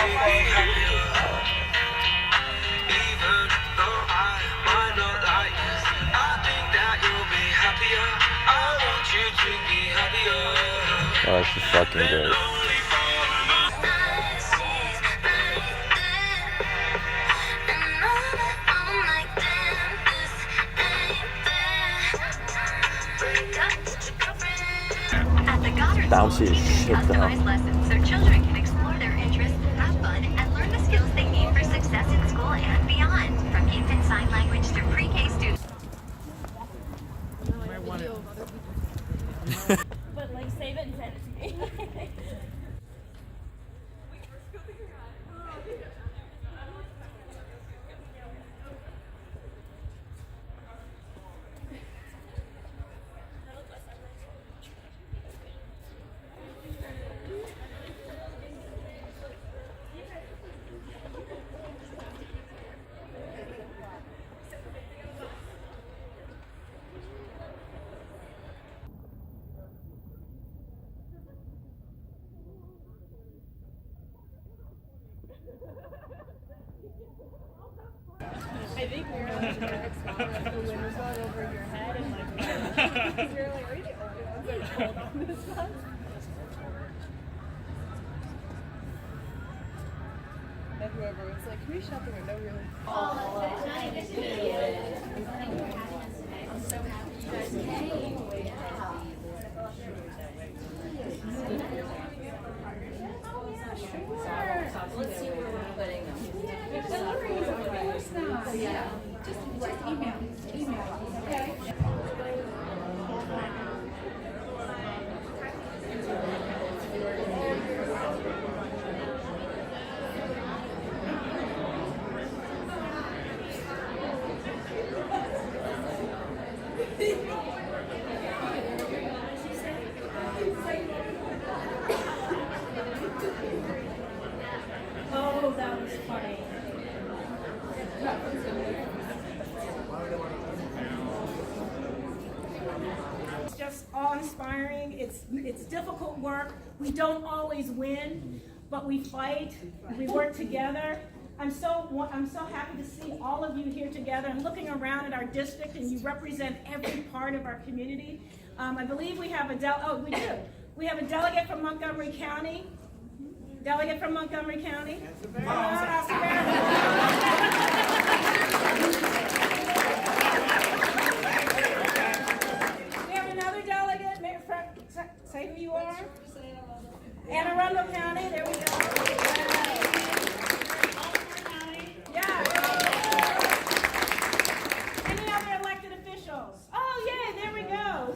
be happier. Even though I might not like this, I think that you'll be happier. I want you to be happier. Oh, this is fucking great. Bouncy as shit though. Customized lessons so children can explore their interests, have fun, and learn the skills they need for success in school and beyond. From infant sign language through pre-K students. But like save it and send it to me. I think we're like the wind was going over your head and like you're like, are you the only ones that hold on this bus? And whoever was like, can we shut the window really? I'm so happy you guys came. Let's see where we're putting them. Yeah. Just email. Okay. Oh, that was funny. It's just awe-inspiring. It's difficult work. We don't always win, but we fight. We work together. I'm so happy to see all of you here together. I'm looking around at our district, and you represent every part of our community. I believe we have we do. We have a delegate from Montgomery County. Delegate from Montgomery County. We have another delegate. Say who you are. Anne Arundel County. There we go. Yeah. Any other elected officials? Oh, yay, there we go.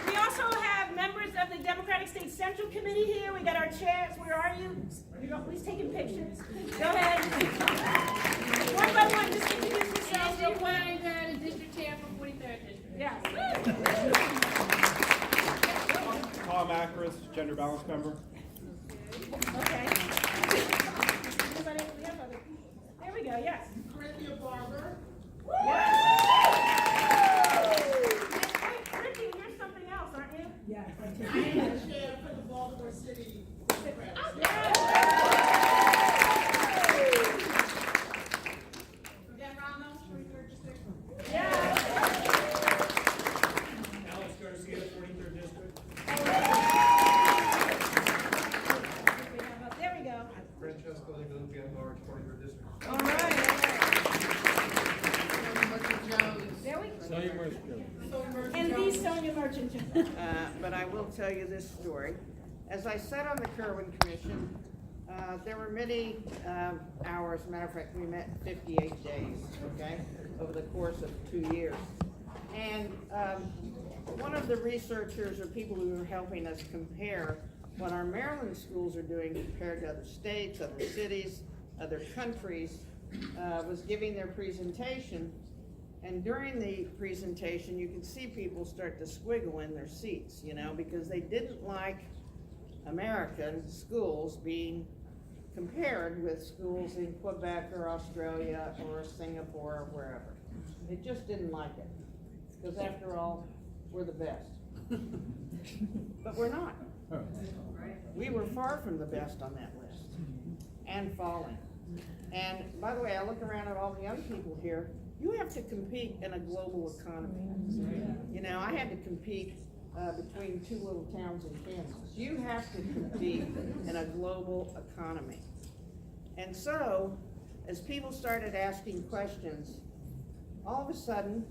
We also have members of the Democratic State Central Committee here. We got our chairs. Where are you? You're always taking pictures. Go ahead. One by one, just introduce yourselves real quick. District Chair from 43rd District. Yeah. Tom Akris, gender balance member. Okay. Anybody? We have other. There we go. Yes. Cynthia Barber. Ricky, you're something else, aren't you? Yes. I am the chair for the Baltimore City Democrats. Dan Ramos, 43rd District. Yeah. Alex Garcia, 43rd District. There we go. Francesco Legupi, at large, 43rd District. All right. There we go. And the Sonia Merchant Jones. But I will tell you this story. As I sat on the Kerwin Commission, there were many hours. Matter of fact, we met 58 days, okay, over the course of 2 years. And one of the researchers or people who were helping us compare what our Maryland schools are doing compared to other states, other cities, other countries, was giving their presentation. And during the presentation, you could see people start to squiggle in their seats, you know, because they didn't like American schools being compared with schools in Quebec or Australia or Singapore or wherever. They just didn't like it, because after all, we're the best. But we're not. We were far from the best on that list, and falling. And by the way, I look around at all the young people here, you have to compete in a global economy. You know, I had to compete between two little towns in Kansas. You have to compete in a global economy. And so, as people started asking questions, all of a sudden,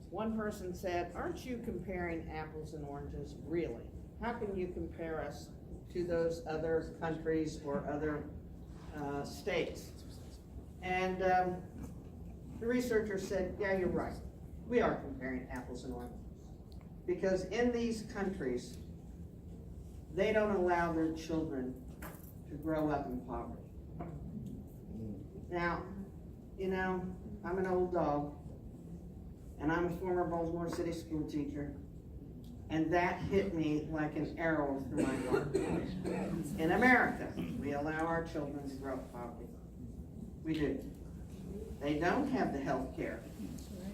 one person said, aren't you comparing apples and oranges, really? How can you compare us to those other countries or other states? And the researcher said, yeah, you're right. We are comparing apples and oranges. Because in these countries, they don't allow their children to grow up in poverty. Now, you know, I'm an old dog, and I'm a former Baltimore City school teacher, and that hit me like an arrow through my heart. In America, we allow our children to grow up in poverty. We do. They don't have the health care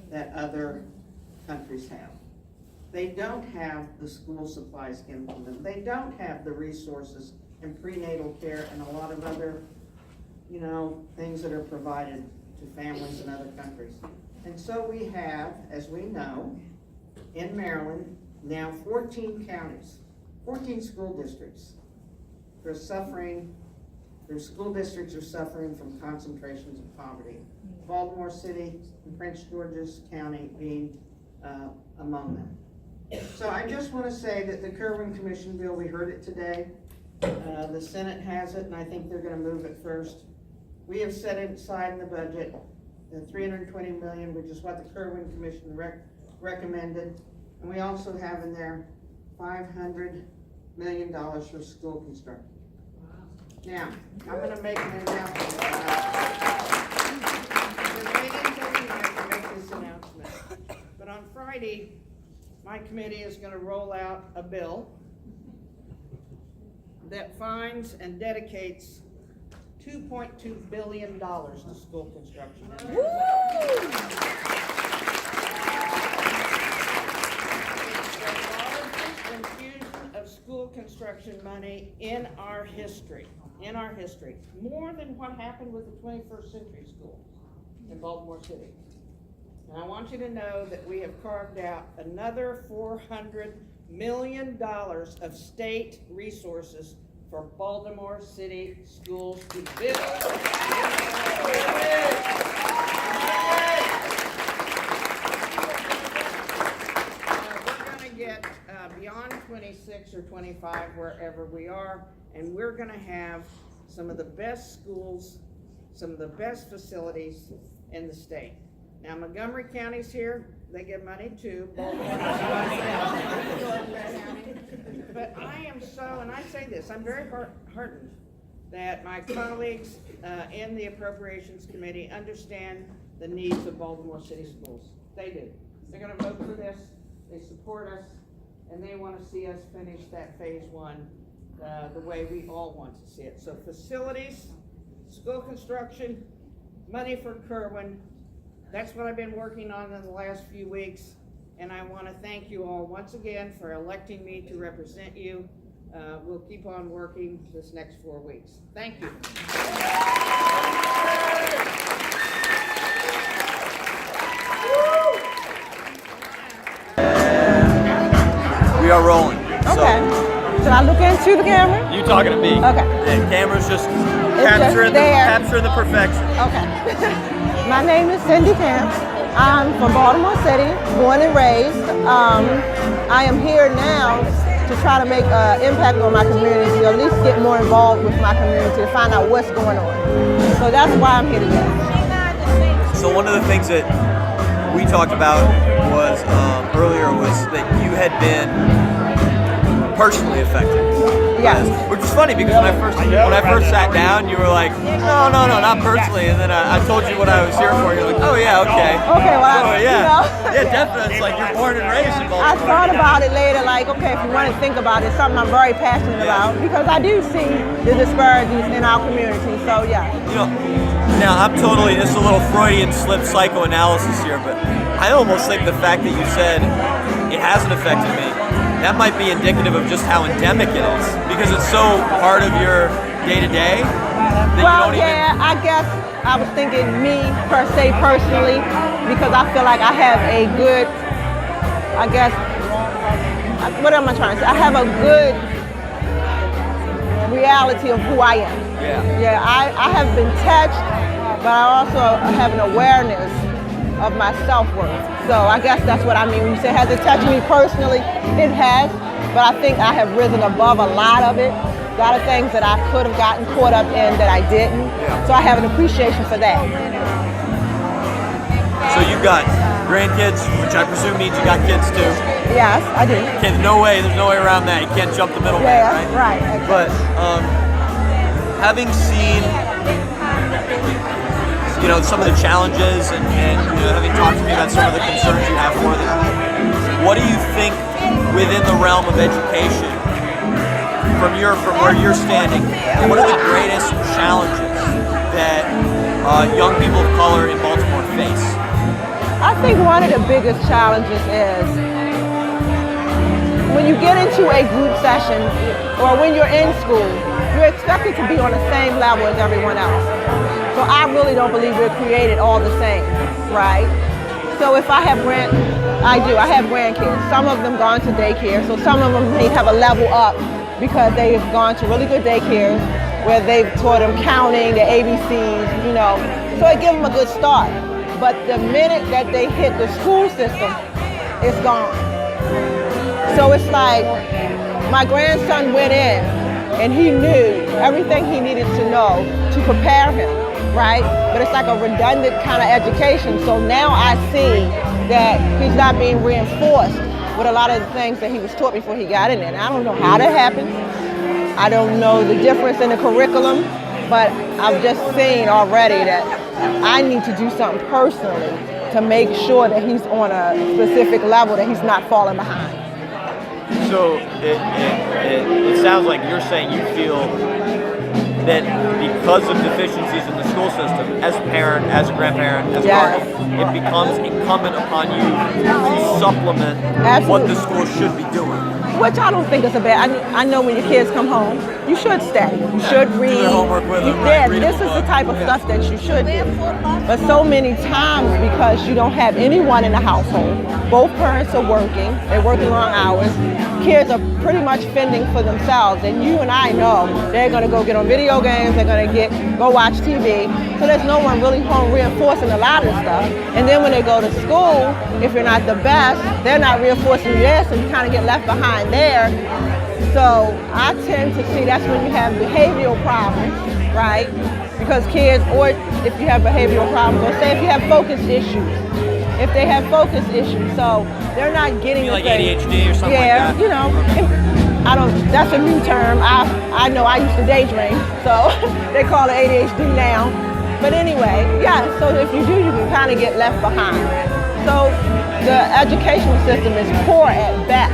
that other countries have. They don't have the school supplies given to them. They don't have the resources in prenatal care and a lot of other, you know, things that are provided to families in other countries. And so we have, as we know, in Maryland, now 14 counties, 14 school districts. They're suffering, their school districts are suffering from concentrations of poverty. Baltimore City and Prince George's County being among them. So I just want to say that the Kerwin Commission bill, we heard it today. The Senate has it, and I think they're going to move it first. We have set it aside in the budget, the $320 million, which is what the Kerwin Commission recommended. And we also have in there $500 million for school construction. Now, I'm going to make an announcement. We're waiting until tonight to make this announcement. But on Friday, my committee is going to roll out a bill that finds and dedicates $2.2 billion to school construction. Infusion of school construction money in our history, more than what happened with the 21st century schools in Baltimore City. And I want you to know that we have carved out another $400 million of state resources for Baltimore City schools to build. We're going to get beyond 26 or 25, wherever we are, and we're going to have some of the best schools, some of the best facilities in the state. Now, Montgomery County's here, they get money too. But I am so, and I say this, I'm very heartened that my colleagues in the Appropriations Committee understand the needs of Baltimore City schools. They do. They're gonna vote for this, they support us, and they wanna see us finish that phase one the way we all want to see it. So facilities, school construction, money for Kerwin, that's what I've been working on in the last few weeks, and I want to thank you all once again for electing me to represent you. We'll keep on working this next 4 weeks. Thank you. We are rolling. Okay. Should I look into the camera? You talking to me? Okay. The camera's just It's capturing just the perfection. Okay. My name is Cindy Camps. I'm from Baltimore City, born and raised. I am here now to try to make an impact on my community, to at least get more involved with my community, to find out what's going on. So that's why I'm here today. So one of the things that we talked about was earlier was that you had been personally affected. Yes. Which is funny because when I first sat down, you were like, no, not personally. And then I told you what I was here for. You're like, oh yeah, okay. Okay, well, oh, yeah. You know. Yeah, definitely. It's like you're born and raised in Baltimore. I thought about it later, like, okay, if you want to think about it, it's something I'm very passionate about, because I do see the disparities in our community. So yeah. You know, now I'm totally, this is a little Freudian slip psychoanalysis here, but I almost think the fact that you said it hasn't affected me that might be indicative of just how endemic it is, because it's so part of your day-to-day that you Well, don't yeah, I guess I was thinking me per se personally, because I feel like I have a good, I guess, what am I trying to say? I have a good reality of who I am. Yeah, I have been touched, but I also have an awareness of my self-worth. So I guess that's what I mean when you say has it touched me personally? It has, but I think I have risen above a lot of it. A lot of things that I could have gotten caught up in that I didn't. So I have an appreciation for that. So you've got grandkids, which I presume means you got kids too. Yes, I do. There's no way around that. You can't jump the middle Yeah, man, right? right. But having seen, some of the challenges and having talked to me about some of the concerns you have for them, what do you think within the realm of education, from where you're standing, what are the greatest challenges that young people of color in Baltimore face? I think one of the biggest challenges is when you get into a group session or when you're in school, you're expected to be on the same level as everyone else. So I really don't believe we're created all the same, right? So if I have I have grandkids. Some of them gone to daycare, so some of them may have a level up because they've gone to really good daycares where they've taught them counting, the ABCs, so it gives them a good start. But the minute that they hit the school system, it's gone. So it's like my grandson went in and he knew everything he needed to know to prepare him, right? But it's like a redundant kind of education. So now I see that he's not being reinforced with a lot of the things that he was taught before he got in there. And I don't know how that happened. I don't know the difference in the curriculum, but I've just seen already that I need to do something personally to make sure that he's on a specific level, that he's not falling behind. So it sounds like you're saying you feel that because of deficiencies in the school system, as a parent, as a grandparent, as a guardian, it becomes incumbent upon you to supplement what the school should be doing. Which I don't think is a bad. I know when your kids come home, you should stay. You should read. Do their homework with them. Yeah, read this is the type of stuff that you should do. But so many times, because you don't have anyone in the household, both parents are working. They're working long hours. Kids are pretty much fending for themselves, and you and I know they're going to go get on video games. They're going to go watch TV. So there's no one really home reinforcing a lot of stuff. And then when they go to school, if you're not the best, they're not reinforcing you there, so you kind of get left behind there. So I tend to see that's when you have behavioral problems, right? Because kids, or if you have behavioral problems, or say if you have focus issues, if they have focus issues, so they're not getting the like things. ADHD or something like that? I don't, that's a new term. I know I used to daydream, so they call it ADHD now. But anyway, yeah, so if you do, you can kind of get left behind. So the educational system is poor at best,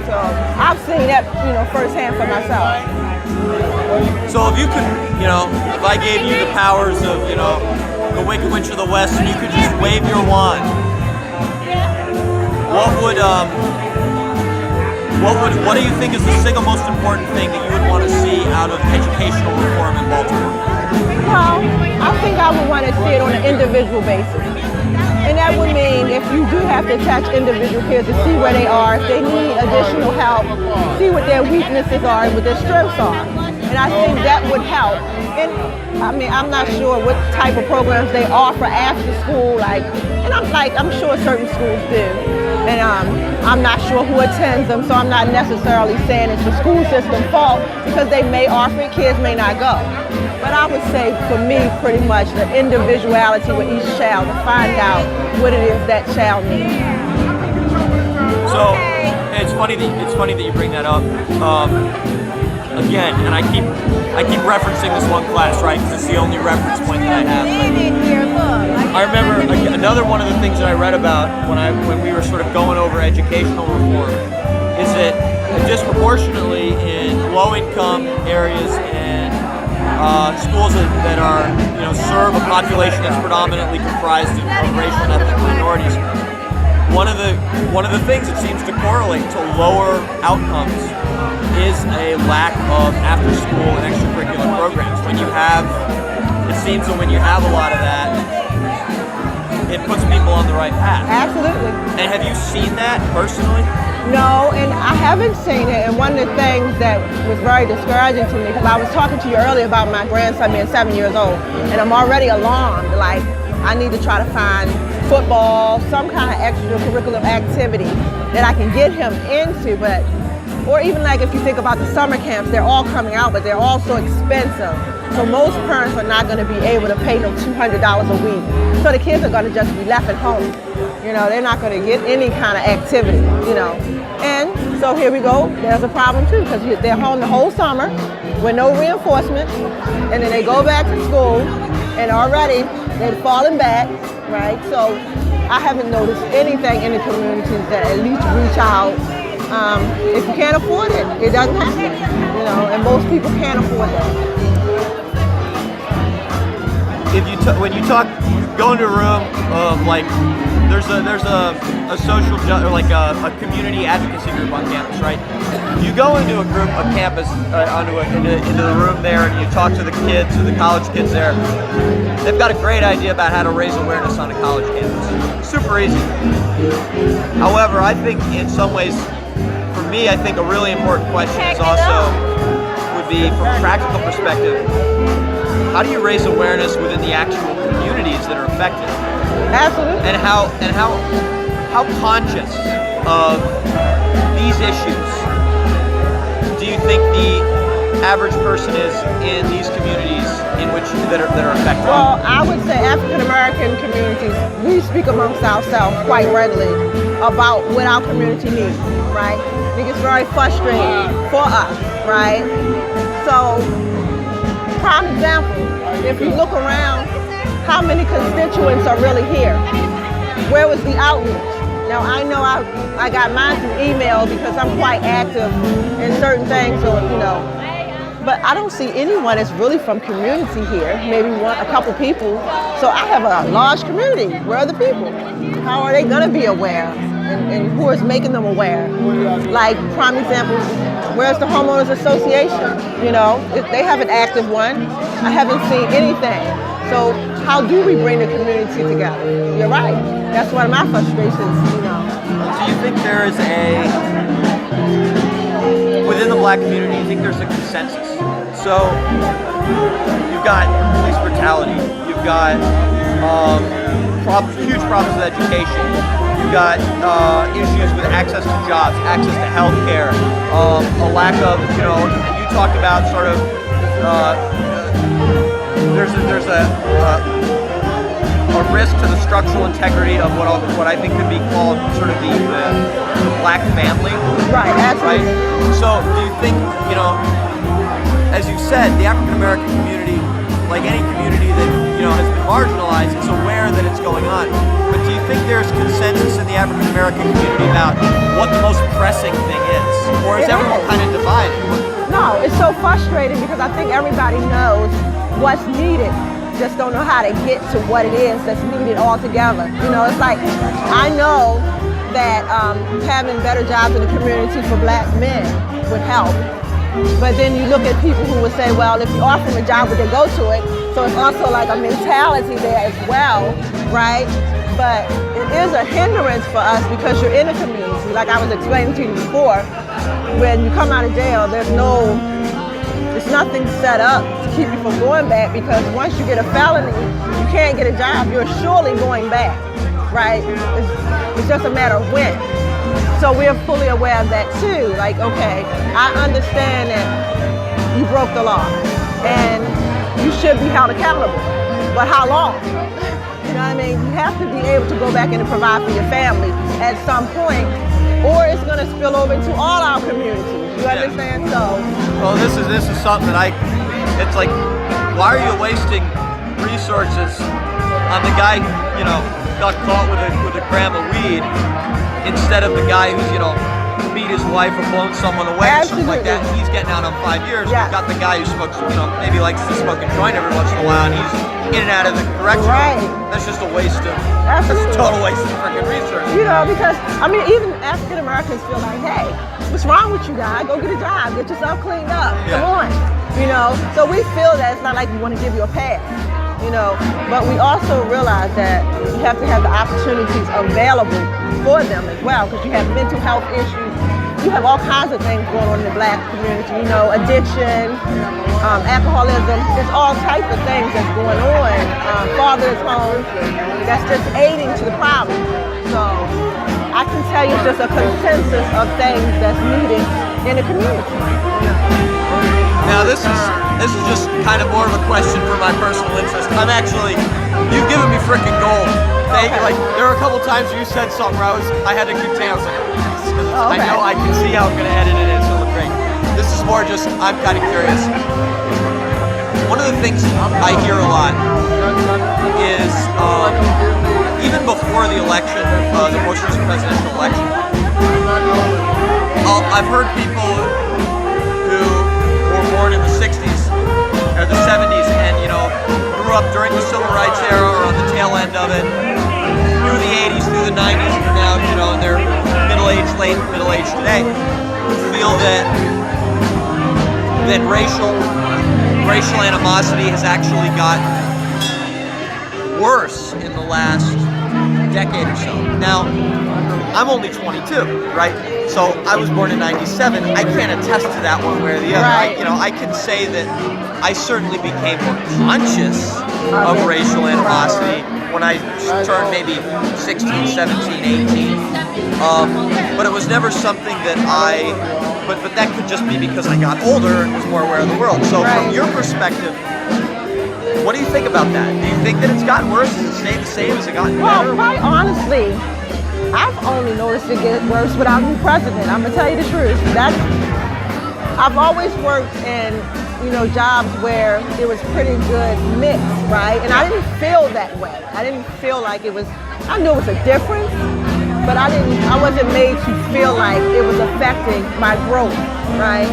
so I've seen that, firsthand for myself. So if you could, if I gave you the powers of, the Wicked Witch of the West, and you could just wave your wand, what do you think is the single most important thing that you would want to see out of educational reform in Baltimore? Well, I think I would want to see it on an individual basis. And that would mean if you do have to touch individual kids to see where they are, if they need additional help, see what their weaknesses are and what their strengths are. And I think that would help. And I'm not sure what type of programs they offer after school, I'm sure certain schools do. And I'm not sure who attends them, so I'm not necessarily saying it's the school system's fault, because they may offer it, kids may not go. But I would say, for me, pretty much the individuality with each child to find out what it is that child needs. So it's funny that you bring that up. Again, and I keep referencing this one class, right? Because it's the only reference point that I have. I remember another one of the things that I read about when we were sort of going over educational reform is that disproportionately in low-income areas and schools that are serve a population that's predominantly comprised of racial and ethnic minorities, one of the things that seems to correlate to lower outcomes is a lack of after-school and extracurricular programs. It seems that when you have a lot of that, it puts people on the right path. Absolutely. And have you seen that personally? No, and I haven't seen it. And one of the things that was very discouraging to me, because I was talking to you earlier about my grandson being 7 years old, and I'm already alarmed. Like, I need to try to find football, some kind of extracurricular activity that I can get him into. Or even like if you think about the summer camps, they're all coming out, but they're all so expensive. So most parents are not going to be able to pay them $200 a week. So the kids are going to just be left at home. You know, they're not going to get any kind of activity, you know. And so here we go, there's a problem too, because they're home the whole summer with no reinforcement, and then they go back to school, and already they're falling back, right? So I haven't noticed anything in the communities that at least reach out. If you can't afford it, it doesn't happen, you know, and most people can't afford that. When you talk, go into a room of like, there's a social or like a community advocacy group on campus, right? You go into a campus, into the room there, and you talk to the kids, or the college kids there. They've got a great idea about how to raise awareness on a college campus. Super easy. However, I think in some ways, for me, I think a really important question is also would be from a practical perspective. How do you raise awareness within the actual communities that are affected? Absolutely. And how conscious of these issues do you think the average person is in these communities that are affected? Well, I would say African American communities, we speak amongst ourselves quite readily about what our community needs, right? I think it's very frustrating for us, right? So, prime example, if you look around, how many constituents are really here? Where was the outreach? Now I know I got mine through email because I'm quite active in certain things, or you know, but I don't see anyone that's really from community here. Maybe a couple people. So I have a large community. Where are the people? How are they gonna be aware? And who is making them aware? Like prime example, where's the homeowners association? You know, they have an active one. I haven't seen anything. So how do we bring the community together? You're right. That's one of my frustrations, you know. Do you think there is within the black community, you think there's a consensus? So you've got police brutality, you've got huge problems with education, you've got issues with access to jobs, access to health care, a lack of, you know, you talked about sort of, there's a risk to the structural integrity of what I think could be called sort of the black family. Right, absolutely. Right? So do you think, you know, as you said, the African American community, like any community that, you know, has been marginalized, is aware that it's going on. But do you think there's consensus in the African American community about what the most pressing thing is? Or is everyone kind of divided? No, it's so frustrating because I think everybody knows what's needed, just don't know how to get to what it is that's needed altogether. You know, it's like, I know that having better jobs in the community for black men would help. But then you look at people who would say, well, if you offer them a job, would they go to it? So it's also like a mentality there as well, right? But it is a hindrance for us because you're in a community. Like I was explaining to you before, when you come out of jail, there's nothing set up to keep you from going back, because once you get a felony, you can't get a job, you're surely going back, right? It's just a matter of when. So we're fully aware of that too. Like, okay, I understand that you broke the law and you should be held accountable, but how long? You know what I mean? You have to be able to go back in and provide for your family at some point, or it's gonna spill over into all our communities. You understand? So. Well, this is something that it's like, why are you wasting resources on the guy who, you know, got caught with a gram of weed instead of the guy who's, you know, beat his wife or blown someone away or something like that, and he's getting out on 5 years. Yeah. You've got the guy who smokes, maybe likes to smoke a joint every once in a while, and he's in and out of the correctional. Right. That's just a waste of, Absolutely. that's a total waste of freaking research. Because, even African Americans feel like, hey, what's wrong with you guys? Go get a job, get yourself cleaned up, Yeah. come on. So we feel that it's not like we want to give you a pass, but we also realize that you have to have the opportunities available for them as well, because you have mental health issues, you have all kinds of things going on in the Black community, addiction, alcoholism, there's all types of things that's going on. Father's home, that's just aiding to the problem. So I can tell you it's just a consensus of things that's needed in the community. Now this is just kind of more of a question for my personal interest. You've given me freaking gold. There were a couple times you said something where I had to contain. I was like, yes, 'cause I know I can see how I'm gonna edit it in. It's gonna look great. This is more just, I'm kind of curious. One of the things I hear a lot is, even before the election, the most recent presidential election, I've heard people who were born in the 60s or the 70s and grew up during the civil rights era or on the tail end of it, through the 80s, through the 90s, and now in their late middle age today, feel that racial animosity has actually gotten worse in the last decade or so. Now, I'm only 22, right? So I was born in '97. I can't attest to that one way or the other. Right. I can say that I certainly became more conscious of racial animosity when I turned maybe 16, 17, 18. But it was never something that but that could just be because I got older and was more aware of the world. So from your perspective, what do you think about that? Do you think that it's gotten worse? Has it stayed the same? Has it gotten better? Well, quite honestly, I've only noticed it get worse without a new president. I'm gonna tell you the truth. I've always worked in, jobs where it was pretty good mix, right? And I didn't feel that way. I didn't feel like it was. I knew it was a difference, but I wasn't made to feel like it was affecting my growth, right?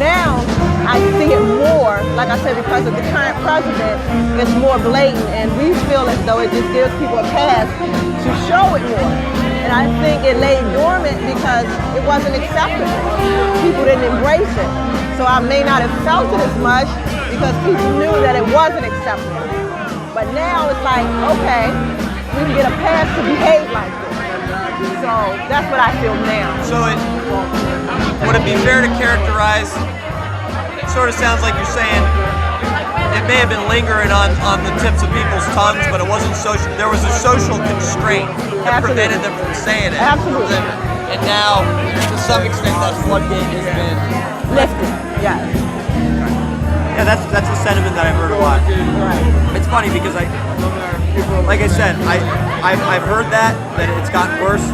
Now I see it more, like I said, because of the current president, it's more blatant, and we feel as though it just gives people a pass to show it more. And I think it lay dormant because it wasn't acceptable. People didn't embrace it. So I may not have felt it as much because people knew that it wasn't acceptable. But now it's like, okay, we can get a pass to behave like this. So that's what I feel now. So would it be fair to characterize, it sort of sounds like you're saying it may have been lingering on the tips of people's tongues, but it wasn't social. There was a social constraint that prevented them from saying it. Absolutely. And now, to some extent, that floodgate has been lifted. Yes. Yeah, that's a sentiment that I've heard a lot. Right. It's funny because like I said, I've heard that it's gotten worse,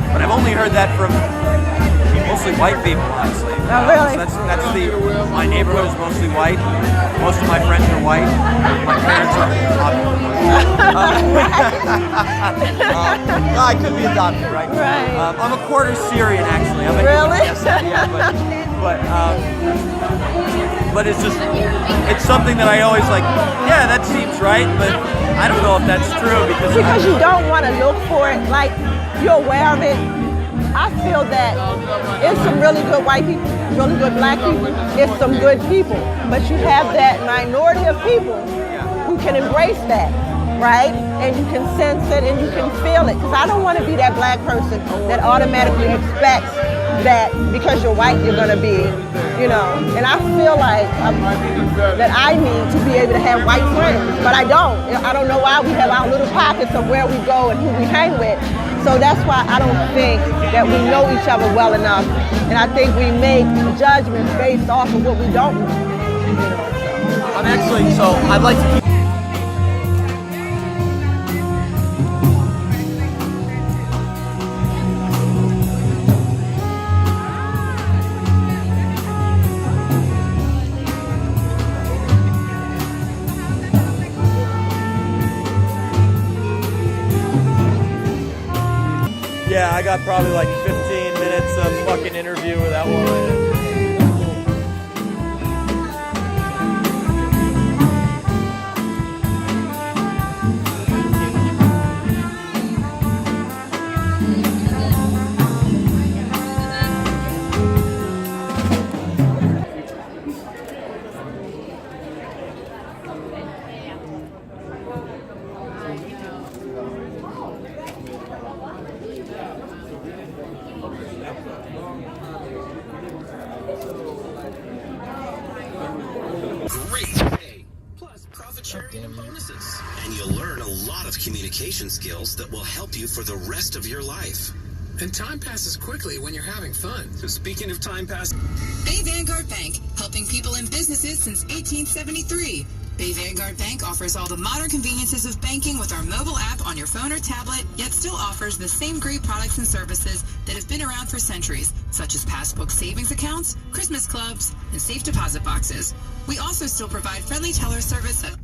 but I've only heard that from mostly white people, honestly. Oh, really? My neighborhood is mostly white. Most of my friends are white. My parents are adopted. No, I could be adopted, right? Right. I'm a quarter Syrian, actually. Really? But it's just, it's something that I always like, yeah, that seems right, but I don't know if that's true because you don't want to look for it, like you're aware of it. I feel that it's some really good white people, really good black people, it's some good people, but you have that minority of people who can embrace that, right? And you can sense it and you can feel it, because I don't want to be that black person that automatically expects that because you're white you're gonna be, and I feel like that I need to be able to have white friends, but I don't know why. We have our little pockets of where we go and who we hang with, so that's why I don't think that we know each other well enough, and I think we make judgments based off of what we don't know. I'd like to keep I got probably like 15 minutes of fucking interview with that woman. Great pay, plus profit sharing and bonuses. And you'll learn a lot of communication skills that will help you for the rest of your life. And time passes quickly when you're having fun. So speaking of time pass, Bay Vanguard Bank, helping people and businesses since 1873. Bay Vanguard Bank offers all the modern conveniences of banking with our mobile app on your phone or tablet, yet still offers the same great products and services that have been around for centuries, such as passbook savings accounts, Christmas clubs, and safe deposit boxes. We also still provide friendly teller service at